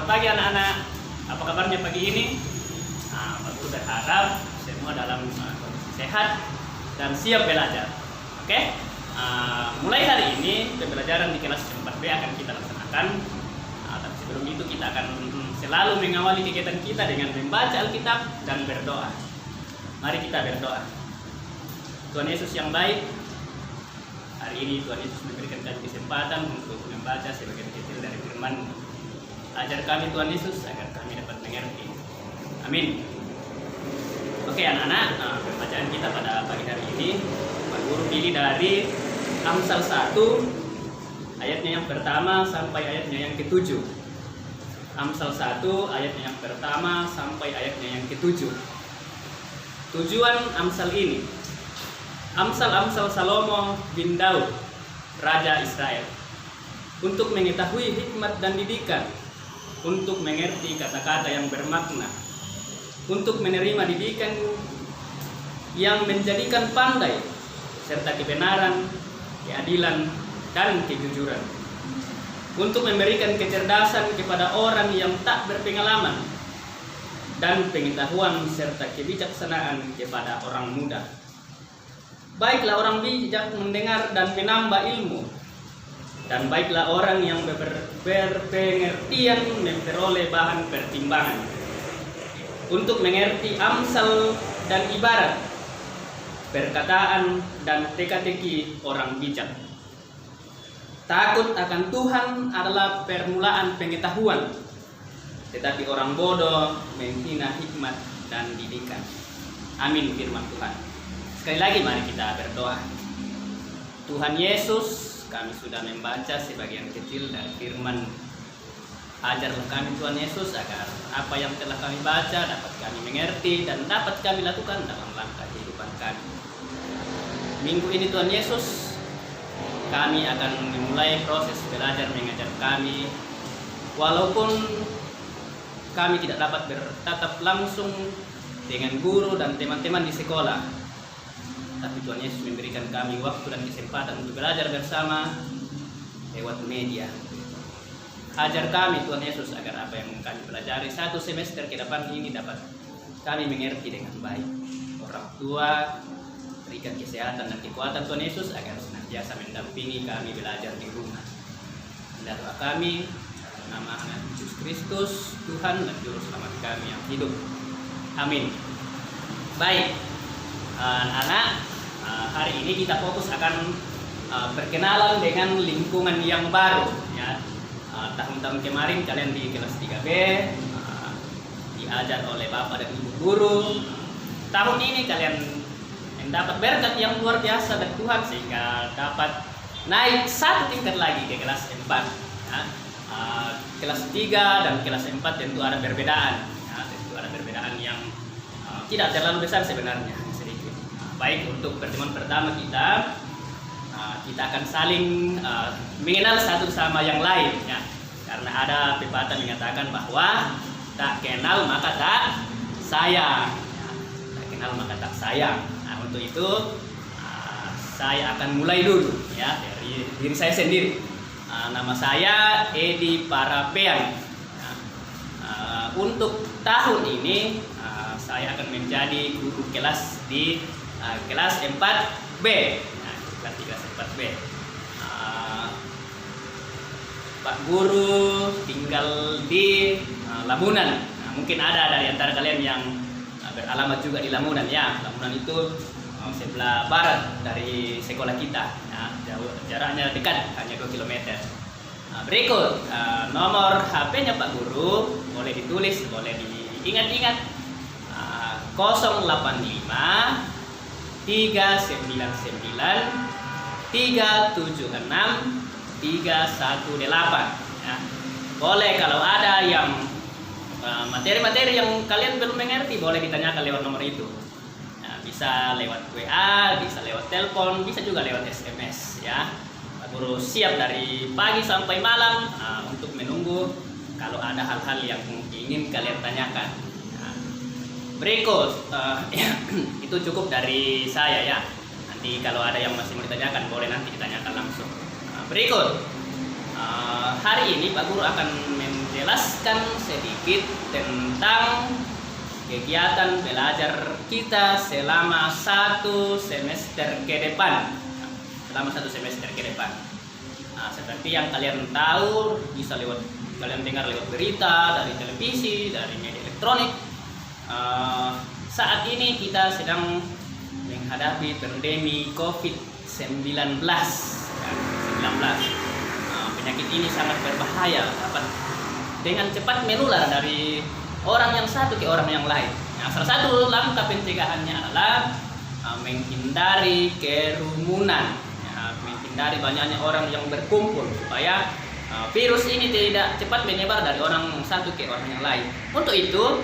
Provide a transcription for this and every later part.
pagi anak-anak, apa kabarnya pagi ini? Pak Guru berharap semua dalam kondisi sehat dan siap belajar. Oke? Mulai hari ini pembelajaran di kelas 4B akan kita laksanakan. Tapi sebelum itu kita akan selalu mengawali kegiatan kita dengan membaca Alkitab dan berdoa. Mari kita berdoa. Tuhan Yesus yang baik, hari ini Tuhan Yesus memberikan kami kesempatan untuk membaca sebagian kecil dari firman-Mu. Ajar kami Tuhan Yesus agar kami dapat mengerti. Amin. Oke anak-anak, pembacaan kita pada pagi hari ini Pak Guru pilih dari Amsal 1 ayatnya yang pertama sampai ayatnya yang ke-7. Amsal 1 ayatnya yang pertama sampai ayatnya yang ke-7. Tujuan Amsal ini, Amsal Salomo bin Daud, Raja Israel, untuk mengetahui hikmat dan didikan, untuk mengerti kata-kata yang bermakna, untuk menerima didikan yang menjadikan pandai, serta kebenaran, keadilan, dan kejujuran, untuk memberikan kecerdasan kepada orang yang tak berpengalaman, dan pengetahuan serta kebijaksanaan kepada orang muda. Baiklah orang bijak mendengar dan menambah ilmu, dan baiklah orang yang berpengertian memperoleh bahan pertimbangan, untuk mengerti amsal dan ibarat, perkataan dan teka-teki orang bijak. Takut akan Tuhan adalah permulaan pengetahuan, tetapi orang bodoh menghina hikmat dan didikan. Amin firman Tuhan. Sekali lagi mari kita berdoa. Tuhan Yesus, kami sudah membaca sebagian kecil dari firman. Ajarlah kami Tuhan Yesus agar apa yang telah kami baca dapat kami mengerti dan dapat kami lakukan dalam langkah kehidupan kami. Minggu ini Tuhan Yesus, kami akan memulai proses belajar mengajar kami. Walaupun kami tidak dapat bertatap langsung dengan guru dan teman-teman di sekolah, tapi Tuhan Yesus memberikan kami waktu dan kesempatan untuk belajar bersama lewat media. Ajar kami Tuhan Yesus agar apa yang kami pelajari satu semester ke depan ini dapat kami mengerti dengan baik. Orang tua, berikan kesehatan dan kekuatan Tuhan Yesus agar senantiasa mendampingi kami belajar di rumah. Inilah doa kami dalam nama anak Yesus Kristus, Tuhan dan Juru Selamat kami yang hidup. Amin. Baik, anak-anak, hari ini kita fokus akan perkenalan dengan lingkungan yang baru. Ya. Tahun-tahun kemarin kalian di kelas 3B diajar oleh Bapak dan Ibu Guru. Tahun ini kalian mendapat berkat yang luar biasa dari Tuhan sehingga dapat naik satu tingkat lagi ke kelas 4. Ya. Kelas 3 dan kelas 4 tentu ada perbedaan. Ya, tentu ada perbedaan yang tidak terlalu besar sebenarnya, sedikit. Baik, untuk pertemuan pertama kita akan saling mengenal satu sama yang lain. Ya. Karena ada pepatah mengatakan bahwa tak kenal maka tak sayang. Ya, tak kenal maka tak sayang. Nah, untuk itu saya akan mulai dulu ya dari diri saya sendiri. Nama saya Edi Parapean. Untuk tahun ini saya akan menjadi guru kelas di kelas 4B. Nah, kelas 4B. Pak Guru tinggal di Lamunan. Nah, mungkin ada dari antara kalian yang beralamat juga di Lamunan ya. Lamunan itu sebelah barat dari sekolah kita. Nah, jaraknya dekat, hanya 2 km. Berikut nomor HP-nya Pak Guru, boleh ditulis, boleh diingat-ingat. 085 399 376 318 ya. Boleh kalau ada yang materi-materi yang kalian belum mengerti, boleh ditanyakan lewat nomor itu. Bisa lewat WA, bisa lewat telepon, bisa juga lewat SMS ya. Pak Guru siap dari pagi sampai malam untuk menunggu kalau ada hal-hal yang ingin kalian tanyakan. Berikut itu cukup dari saya ya. Nanti kalau ada yang masih mau ditanyakan boleh nanti ditanyakan langsung. Berikut hari ini Pak Guru akan menjelaskan sedikit tentang kegiatan belajar kita selama 1 semester ke depan. Nah, seperti yang kalian tahu, bisa kalian dengar lewat berita, dari televisi, dari media elektronik. Saat ini kita sedang menghadapi pandemi COVID-19. Penyakit ini sangat berbahaya, dapat dengan cepat menular dari orang yang satu ke orang yang lain. Nah, salah satu langkah pencegahannya adalah menghindari kerumunan, menghindari banyaknya orang yang berkumpul supaya virus ini tidak cepat menyebar dari orang satu ke orang yang lain. Untuk itu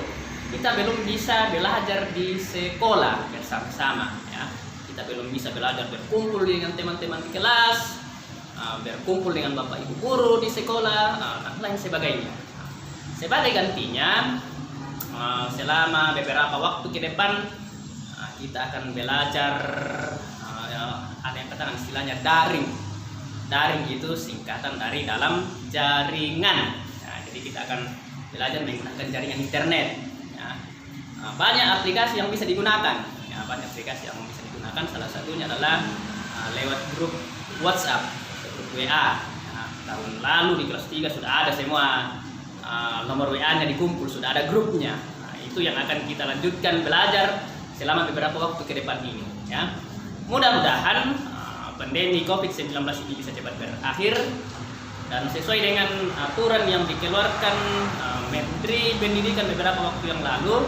kita belum bisa belajar di sekolah bersama-sama, ya. Kita belum bisa belajar berkumpul dengan teman-teman di kelas, berkumpul dengan bapak ibu guru di sekolah, dan lain sebagainya. Sebagai gantinya, selama beberapa waktu ke depan kita akan belajar, ada yang katakan istilahnya daring. Daring itu singkatan dari dalam jaringan. Jadi kita akan belajar menggunakan jaringan internet. Banyak aplikasi yang bisa digunakan. Salah satunya adalah lewat grup WhatsApp, grup WA. Tahun lalu di kelas 3 sudah ada semua nomor WA-nya dikumpul, sudah ada grupnya. Itu yang akan kita lanjutkan belajar selama beberapa waktu ke depan ini, ya. Mudah-mudahan pandemi COVID-19 ini bisa cepat berakhir dan sesuai dengan aturan yang dikeluarkan Menteri Pendidikan beberapa waktu yang lalu.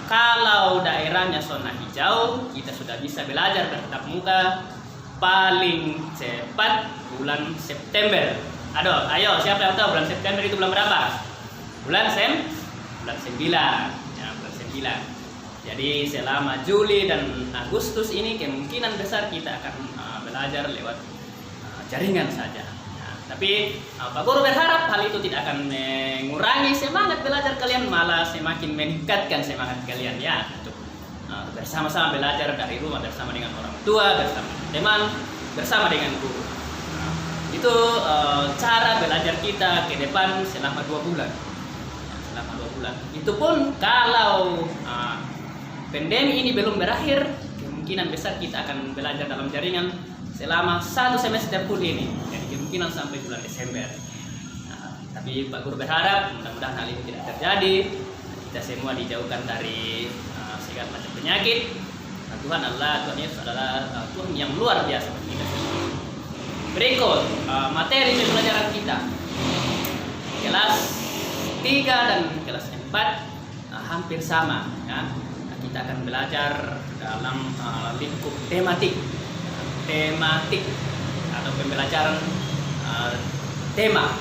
Kalau daerahnya zona hijau, kita sudah bisa belajar bertatap muka paling cepat bulan September. Ayo, siapa yang tahu bulan September itu bulan berapa? Bulan 9. Ya, bulan 9. Jadi selama Juli dan Agustus ini kemungkinan besar kita akan belajar lewat jaringan saja. Tapi Pak Guru berharap hal itu tidak akan mengurangi semangat belajar kalian, malah semakin meningkatkan semangat kalian, ya, untuk bersama-sama belajar dari rumah, bersama dengan orang tua, bersama teman, bersama dengan guru. Itu cara belajar kita ke depan selama 2 bulan. Itu pun kalau pandemi ini belum berakhir, kemungkinan besar kita akan belajar dalam jaringan selama 1 semester full ini, jadi kemungkinan sampai bulan Desember. Tapi Pak Guru berharap mudah-mudahan hal ini tidak terjadi, kita semua dijauhkan dari segala macam penyakit. Tuhan Yesus adalah Tuhan yang luar biasa bagi kita semua. Berikut materi pembelajaran kita kelas 3 dan kelas 4 hampir sama, ya. Kita akan belajar dalam lingkup tematik atau pembelajaran tema.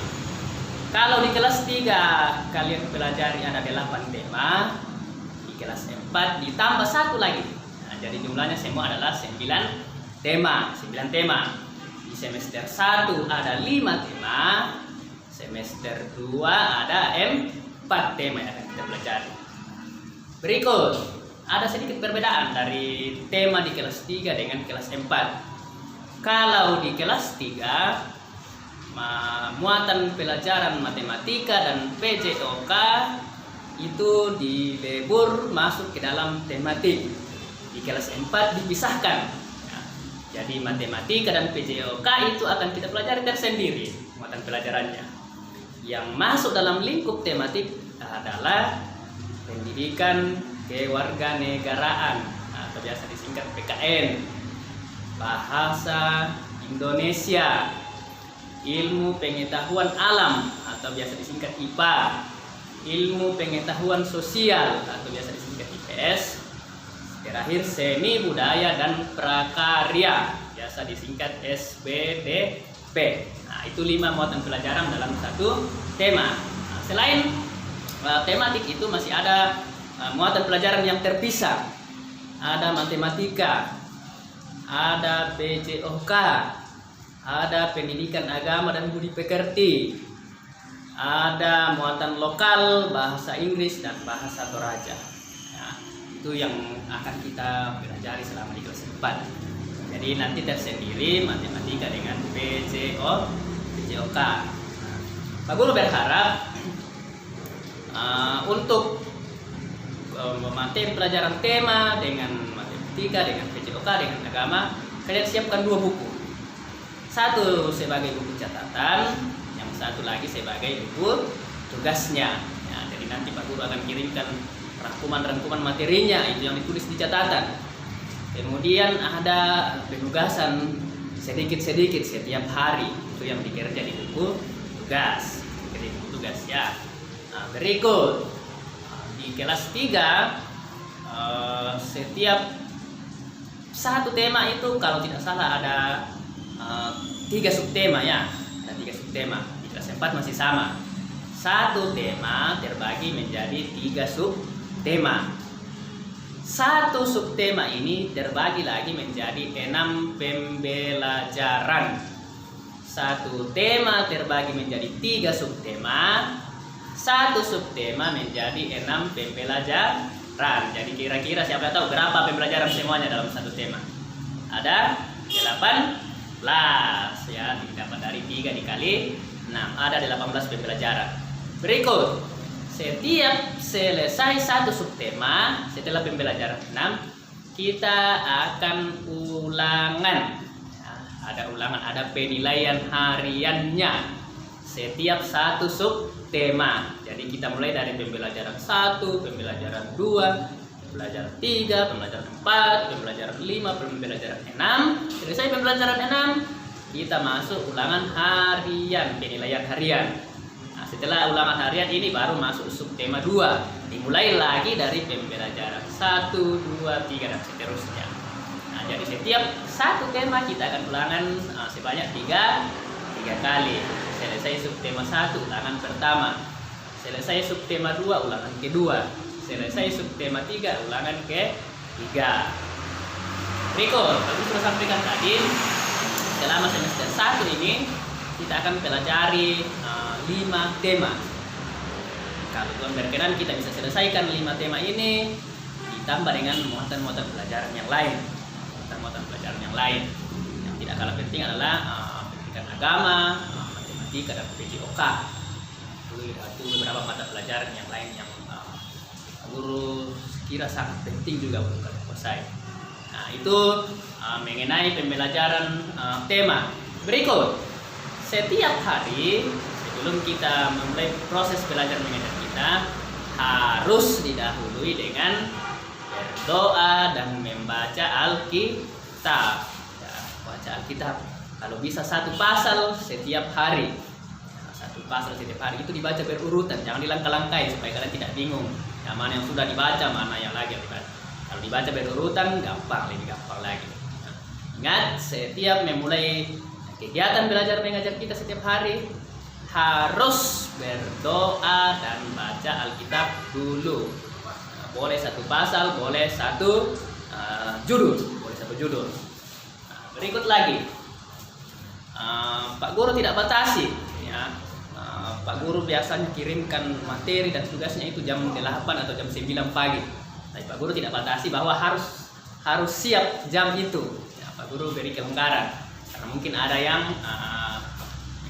Kalau di kelas 3 kalian pelajari ada 8 tema, di kelas 4 ditambah 1 lagi. Jadi jumlahnya semua adalah 9 tema. Di semester 1 ada 5 tema, semester 2 ada 4 tema yang akan kita pelajari. Berikut ada sedikit perbedaan dari tema di kelas 3 dengan kelas 4. Kalau di kelas 3 muatan pelajaran matematika dan PJOK itu dilebur masuk ke dalam tematik. Di kelas 4 dipisahkan. Jadi matematika dan PJOK itu akan kita pelajari tersendiri muatan pelajarannya. Yang masuk dalam lingkup tematik adalah pendidikan kewarganegaraan atau biasa disingkat PKN, bahasa Indonesia, ilmu pengetahuan alam atau biasa disingkat IPA, ilmu pengetahuan sosial atau biasa disingkat IPS, terakhir seni budaya dan prakarya biasa disingkat SBDP. Itu 5 muatan pelajaran dalam satu tema. Selain tematik itu masih ada muatan pelajaran yang terpisah. Ada matematika, ada PJOK, ada pendidikan agama dan budi pekerti, ada muatan lokal, bahasa Inggris dan bahasa Toraja. Itu yang akan kita pelajari selama di kelas 4. Jadi nanti tersendiri matematika dengan PJOK. Pak Guru berharap untuk materi pelajaran tema dengan matematika, dengan PJOK, dengan agama, kalian siapkan 2 buku. Satu sebagai buku catatan, yang satu lagi sebagai buku tugasnya. Ya, jadi nanti Pak Guru akan kirimkan rangkuman materinya, itu yang ditulis di catatan. Kemudian ada penugasan sedikit-sedikit setiap hari, itu yang dikerja di buku tugas. Di buku tugas ya. Nah, berikut di kelas 3 setiap satu tema itu kalau tidak salah ada 3 subtema ya. Ada 3 subtema. Di kelas 4 masih sama. Satu tema terbagi menjadi 3 subtema. Satu subtema ini terbagi lagi menjadi 6 pembelajaran. Satu tema terbagi menjadi 3 subtema. Satu subtema menjadi 6 pembelajaran. Jadi kira-kira siapa tahu berapa pembelajaran semuanya dalam satu tema? Ada 18 ya, didapat dari 3 dikali 6, ada 18 pembelajaran. Berikut, setiap selesai satu subtema setelah pembelajaran 6, kita akan ulangan ya, ada ulangan, ada penilaian hariannya setiap satu subtema. Jadi kita mulai dari pembelajaran 1, pembelajaran 2, pembelajaran 3, pembelajaran 4, pembelajaran 5, pembelajaran 6. Selesai pembelajaran 6, kita masuk ulangan harian, penilaian harian. Nah, setelah ulangan harian ini baru masuk subtema 2. Dimulai lagi dari pembelajaran 1, 2, 3 dan seterusnya. Nah, jadi setiap satu tema kita akan ulangan sebanyak 3 kali. Selesai subtema 1 ulangan pertama. Selesai subtema 2 ulangan kedua. Selesai subtema 3 ulangan ketiga. Berikut, tadi sudah sampaikan tadi, selama semester 1 ini kita akan pelajari 5 tema. Kalau Tuhan berkenan kita bisa selesaikan 5 tema ini ditambah dengan muatan-muatan pelajaran yang lain. Muatan-muatan pelajaran yang lain. Yang tidak kalah penting adalah pendidikan agama, matematika dan PJOK. Itu beberapa mata pelajaran yang lain yang guru kira sangat penting juga untuk kalian kuasai. Nah, itu mengenai pembelajaran tema. Berikut, setiap hari sebelum kita memulai proses belajar mengajar kita harus didahului dengan berdoa dan membaca Alkitab. Ya, baca Alkitab. Kalau bisa 1 pasal setiap hari. Satu pasal setiap hari itu dibaca berurutan, jangan dilangkah-langkai supaya kalian tidak bingung. Yang mana yang sudah dibaca, mana yang lagi yang dibaca. Kalau dibaca berurutan gampang, lebih gampang lagi. Nah, ingat, setiap memulai kegiatan belajar mengajar kita setiap hari harus berdoa dan baca Alkitab dulu. Nah, boleh 1 pasal, boleh 1 judul, boleh 1 judul. Nah, berikut lagi, Pak Guru tidak batasi ya. Pak Guru biasanya kirimkan materi dan tugasnya itu jam 8 atau jam 9 pagi. Tapi Pak Guru tidak batasi bahwa harus siap jam itu. Ya, Pak Guru beri kelonggaran. Karena mungkin ada yang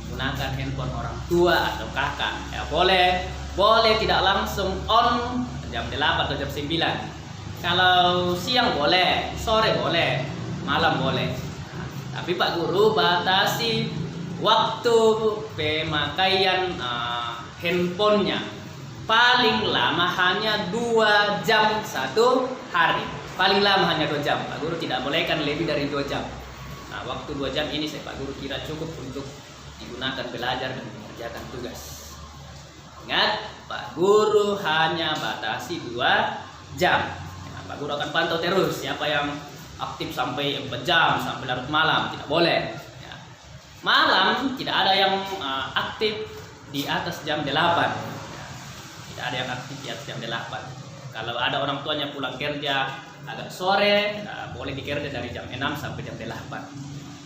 menggunakan handphone orang tua atau kakak. Ya, boleh tidak langsung on jam 8 atau jam 9. Kalau siang boleh, sore boleh, malam boleh. Tapi Pak Guru batasi waktu pemakaian handphonenya. Paling lama hanya 2 jam 1 hari. Paling lama hanya 2 jam. Pak Guru tidak bolehkan lebih dari 2 jam. Nah, waktu 2 jam ini Pak Guru kira cukup untuk digunakan belajar dan mengerjakan tugas. Ingat, Pak Guru hanya batasi 2 jam. Nah, Pak Guru akan pantau terus siapa yang aktif sampai 4 jam, sampai larut malam. Tidak boleh. Ya. Malam tidak ada yang aktif di atas jam 8. Ya. Tidak ada yang aktif di atas jam 8. Kalau ada orang tuanya pulang kerja agak sore, boleh dikerja dari jam 6 sampai jam 8.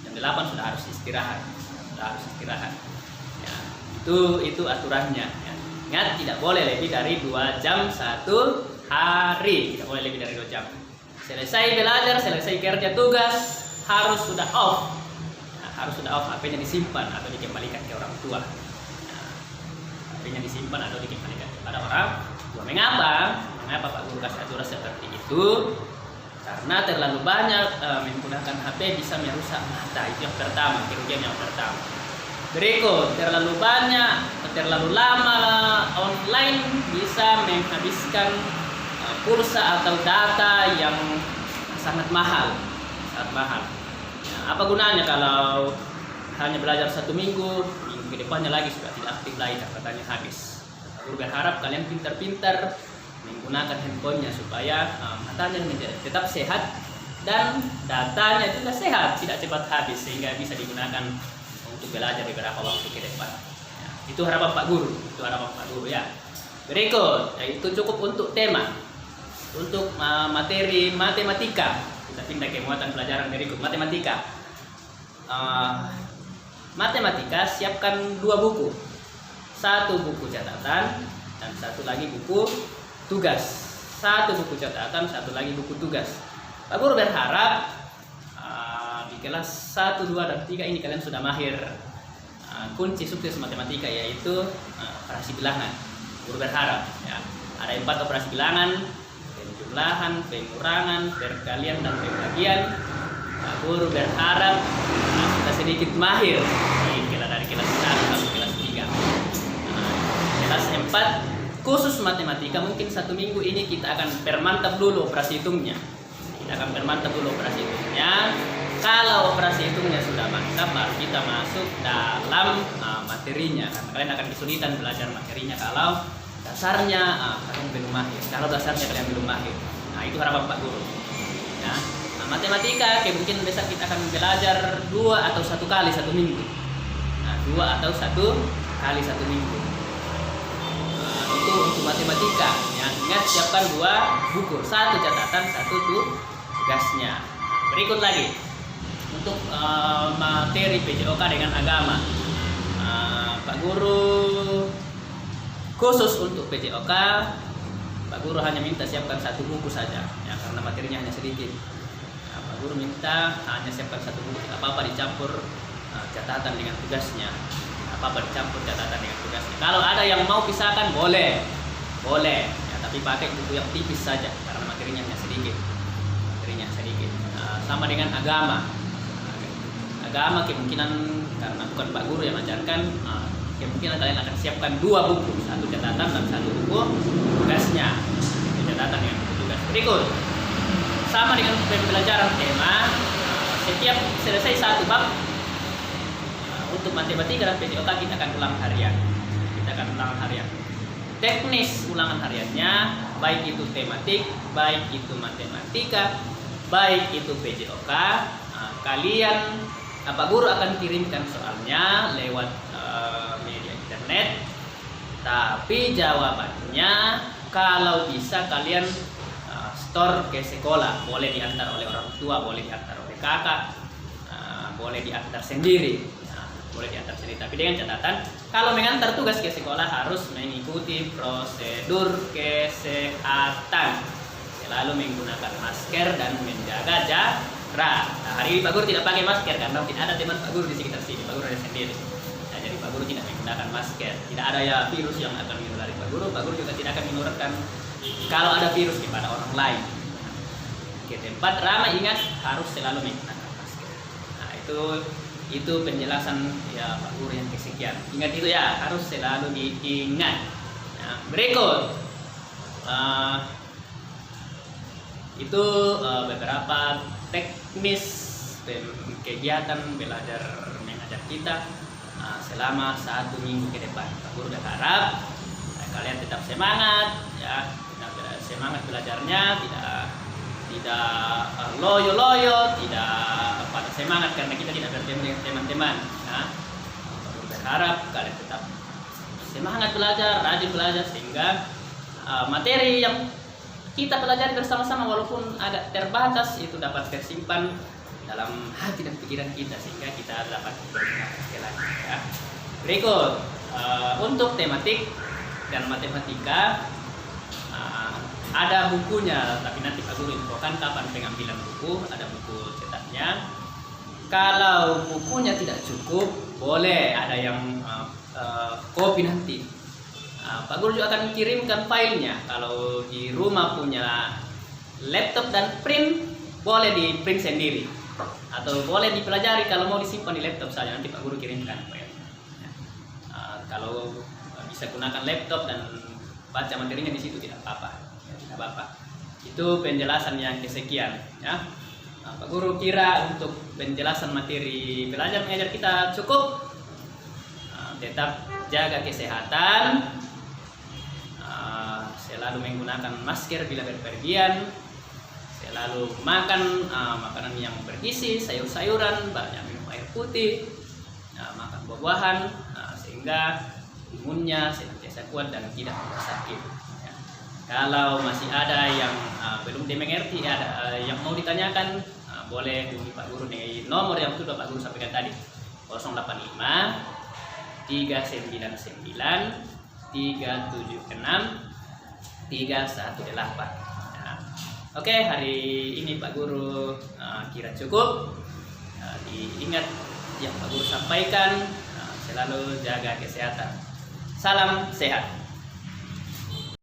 Jam 8 sudah harus istirahat. Ya. Itu aturannya. Ya. Ingat, tidak boleh lebih dari 2 jam 1 hari. Tidak boleh lebih dari 2 jam. Selesai belajar, selesai kerja tugas, harus sudah off. Nah, harus sudah off, HP-nya disimpan atau dikembalikan ke orang tua. Nah, HP-nya disimpan atau dikembalikan kepada orang tua. Mengapa Pak Guru kasih aturan seperti itu? Karena terlalu banyak menggunakan HP bisa merusak mata. Itu yang pertama, kerugian yang pertama. Berikut, terlalu lama online bisa menghabiskan pulsa atau data yang sangat mahal. Apa gunanya kalau hanya belajar 1 minggu ke depannya lagi sudah tidak aktif lagi, katanya habis. Guru berharap kalian pintar-pintar menggunakan handphonenya supaya matanya tetap sehat dan datanya juga sehat, tidak cepat habis sehingga bisa digunakan untuk belajar beberapa waktu ke depan. Ya, itu harapan Pak Guru, ya. Berikut, itu cukup untuk tema. Untuk materi matematika, kita pindah ke muatan pelajaran berikut. Matematika siapkan 2 buku, 1 buku catatan dan 1 lagi buku tugas. 1 buku catatan, 1 lagi buku tugas. Pak Guru berharap di kelas 1, 2, dan 3 ini kalian sudah mahir kunci sukses matematika, yaitu operasi bilangan. Guru berharap ya, ada 4 operasi bilangan: penjumlahan, pengurangan, perkalian, dan pembagian. Pak Guru berharap kita sedikit mahir dari kelas 1 sampai kelas 3. Kelas 4 khusus matematika, mungkin 1 minggu ini kita akan permantap dulu operasi hitungnya. Kalau operasi hitungnya sudah mantap, baru kita masuk dalam materinya. Karena kalian akan kesulitan belajar materinya kalau dasarnya kalian belum mahir. Nah, itu harapan Pak Guru. Ya. Nah, matematika kemungkinan besar kita akan belajar 2 atau 1 kali 1 minggu. Itu untuk matematika. Ya, ingat siapkan 2 buku, 1 catatan, 1 tugasnya. Berikut lagi untuk materi PJOK dengan agama. Pak Guru khusus untuk PJOK, Pak Guru hanya minta siapkan 1 buku saja, ya, karena materinya hanya sedikit. Pak Guru minta hanya siapkan 1 buku, tidak apa-apa dicampur catatan dengan tugasnya. Kalau ada yang mau pisahkan boleh, ya, tapi pakai buku yang tipis saja karena materinya hanya sedikit. Sama dengan agama kemungkinan karena bukan Pak Guru yang mengajarkan, kemungkinan kalian akan siapkan 2 buku, 1 catatan dan 1 buku tugasnya. Catatan dengan buku tugas. Berikut, sama dengan pembelajaran tema, setiap selesai 1 bab untuk matematika dan PJOK kita akan ulang harian. Teknis ulangan hariannya, baik itu tematik, baik itu matematika, baik itu PJOK, kalian Pak Guru akan kirimkan soalnya lewat media internet. Tapi jawabannya kalau bisa kalian store ke sekolah, boleh diantar oleh orang tua, boleh diantar oleh kakak, boleh diantar sendiri. Tapi dengan catatan kalau mengantar tugas ke sekolah harus mengikuti prosedur kesehatan, selalu menggunakan masker dan menjaga jarak. Nah, hari ini Pak Guru tidak pakai masker karena tidak ada teman Pak Guru di sekitar sini. Pak Guru ada sendiri. Nah, jadi Pak Guru tidak menggunakan masker. Tidak ada ya virus yang akan menulari Pak Guru. Pak Guru juga tidak akan menularkan kalau ada virus kepada orang lain. Ke tempat ramai ingat harus selalu menggunakan masker. Nah, itu penjelasan ya Pak Guru yang kesekian. Ingat itu ya, harus selalu diingat. Nah, berikut itu beberapa teknis kegiatan belajar mengajar kita selama 1 minggu ke depan. Pak Guru berharap kalian tetap semangat, ya, semangat belajarnya, tidak loyo-loyo, tidak pada semangat karena kita tidak bertemu dengan teman-teman. Ya. Pak Guru berharap kalian tetap semangat belajar, rajin belajar sehingga materi yang kita pelajari bersama-sama walaupun agak terbatas itu dapat tersimpan dalam hati dan pikiran kita sehingga kita dapat bergunakan sekali lagi. Ya. Berikut untuk tematik dan matematika ada bukunya, tapi nanti Pak Guru infokan kapan pengambilan buku, ada buku cetaknya. Kalau bukunya tidak cukup, boleh ada yang copy nanti. Pak Guru juga akan kirimkan filenya. Kalau di rumah punya laptop dan print, boleh di print sendiri atau boleh dipelajari kalau mau disimpan di laptop saja, nanti Pak Guru kirimkan filenya. Kalau bisa gunakan laptop dan baca materinya di situ tidak apa-apa, tidak apa-apa. Itu penjelasan yang kesekian ya. Pak Guru kira untuk penjelasan materi belajar mengajar kita cukup. Tetap jaga kesehatan, selalu menggunakan masker bila berpergian, selalu makan makanan yang bergizi, sayur-sayuran, banyak minum air putih, makan buah-buahan, sehingga imunnya senantiasa kuat dan tidak mudah sakit. Ya. Kalau masih ada yang belum dimengerti, ada yang mau ditanyakan, boleh hubungi Pak Guru di nomor yang sudah Pak Guru sampaikan tadi, 085 399 376 318. Nah, oke, hari ini Pak Guru kira cukup. Diingat yang Pak Guru sampaikan, selalu jaga kesehatan. Salam sehat.